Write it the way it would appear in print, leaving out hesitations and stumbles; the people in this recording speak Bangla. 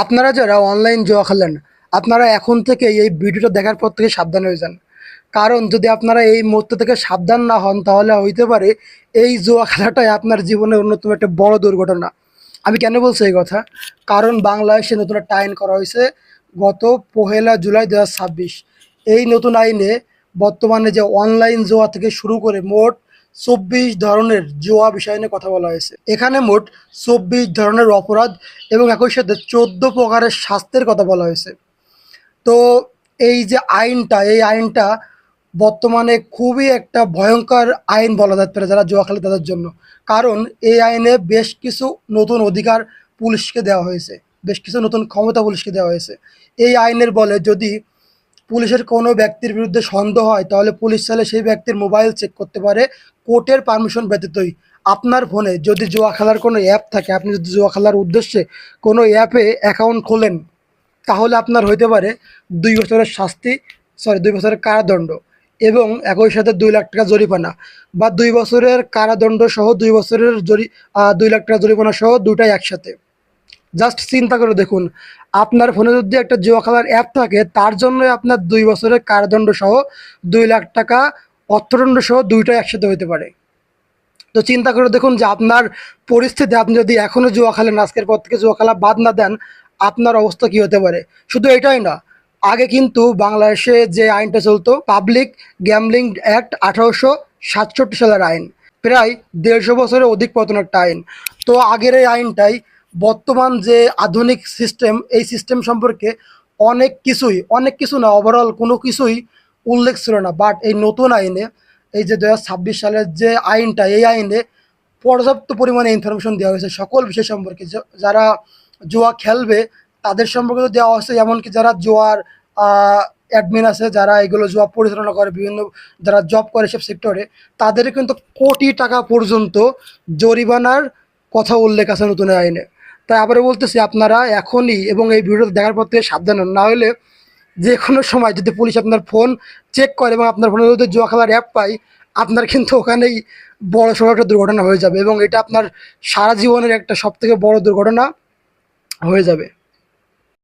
আপনারা যারা অনলাইন জুয়া খেলেন, আপনারা এখন থেকে এই ভিডিওটা দেখার পর থেকে সাবধান হয়ে যান। কারণ যদি আপনারা এই মুহূর্ত থেকে সাবধান না হন তাহলে হইতে পারে এই জুয়া খেলাটাই আপনার জীবনের অন্যতম একটা বড় দুর্ঘটনা। আমি কেন বলছি এই কথা? কারণ বাংলাদেশে নতুন একটা আইন করা হয়েছে গত 1 জুলাই 2026। এই নতুন আইনে বর্তমানে যে অনলাইন জুয়া থেকে শুরু করে মোট 24 ধরনের জুয়া বিষয় নিয়ে কথা বলা হয়েছে। এখানে মোট 24 ধরনের অপরাধ এবং একই সাথে 14 প্রকারের শাস্তির কথা বলা হয়েছে। তো এই আইনটা বর্তমানে খুবই একটা ভয়ঙ্কর আইন বলা যেতে পারে যারা জুয়া খেলে তাদের জন্য। কারণ এই আইনে বেশ কিছু নতুন অধিকার পুলিশকে দেওয়া হয়েছে, বেশ কিছু নতুন ক্ষমতা পুলিশকে দেওয়া হয়েছে। এই আইনের বলে যদি পুলিশের কোনো ব্যক্তির বিরুদ্ধে সন্দেহ হয় তাহলে পুলিশ চাইলে সেই ব্যক্তির মোবাইল চেক করতে পারে কোর্টের পারমিশন ব্যতীতই। আপনার ফোনে যদি জুয়া খেলার কোনো অ্যাপ থাকে, আপনি যদি জুয়া খেলার উদ্দেশ্যে কোনো অ্যাপে অ্যাকাউন্ট খোলেন তাহলে আপনার হইতে পারে 2 বছরের শাস্তি, 2 বছরের কারাদণ্ড এবং একই সাথে 2 লাখ টাকা জরিমানা, বা 2 বছরের কারাদণ্ড সহ 2 বছরের 2 লাখ টাকা জরিমানা সহ দুটাই একসাথে। জাস্ট চিন্তা করে দেখুন, আপনার ফোনে যদি একটা জুয়া খেলার অ্যাপ থাকে তার জন্য আপনার 2 বছরের কারাদণ্ড সহ 2 লাখ টাকা অর্থদণ্ড সহ দুইটাই একসাথে হইতে পারে। তো চিন্তা করে দেখুন যে আপনার পরিস্থিতি, আপনি যদি এখনও জুয়া খেলেন, আজকের পর থেকে জুয়া খেলা বাদ না দেন, আপনার অবস্থা কী হতে পারে। শুধু এটাই না, আগে কিন্তু বাংলাদেশে যে আইনটা চলতো পাবলিক গ্যামলিং অ্যাক্ট 1867 সালের আইন, প্রায় 150 বছরের অধিক পুরাতন একটা আইন। তো আগের এই আইনটাই বর্তমান যে আধুনিক সিস্টেম, এই সিস্টেম সম্পর্কে অনেক কিছু না, ওভারঅল কোনো কিছুই উল্লেখ ছিল না। বাট এই নতুন আইনে, এই যে 2026 সালের যে আইনটা, এই আইনে পর্যাপ্ত পরিমাণে ইনফরমেশন দেওয়া হয়েছে সকল বিষয় সম্পর্কে। যারা জুয়া খেলবে তাদের সম্পর্কে দেওয়া হয়েছে, এমনকি যারা জুয়ার অ্যাডমিন আছে, যারা এগুলো জুয়া পরিচালনা করে, বিভিন্ন যারা জব করে সব সেক্টরে, তাদের কিন্তু কোটি টাকা পর্যন্ত জরিমানার কথা উল্লেখ আছে নতুন আইনে। তাই আবারও বলতেছি, আপনারা এখনই এবং এই ভিডিওটা দেখার পর থেকে সাবধান হন, না হলে যে কোনো সময় যদি পুলিশ আপনার ফোন চেক করে এবং আপনার ফোনে যদি জুয়া খেলার অ্যাপ পায়, আপনার কিন্তু ওখানেই বড় সড়ো একটা দুর্ঘটনা হয়ে যাবে এবং এটা আপনার সারা জীবনের একটা সবথেকে বড় দুর্ঘটনা হয়ে যাবে।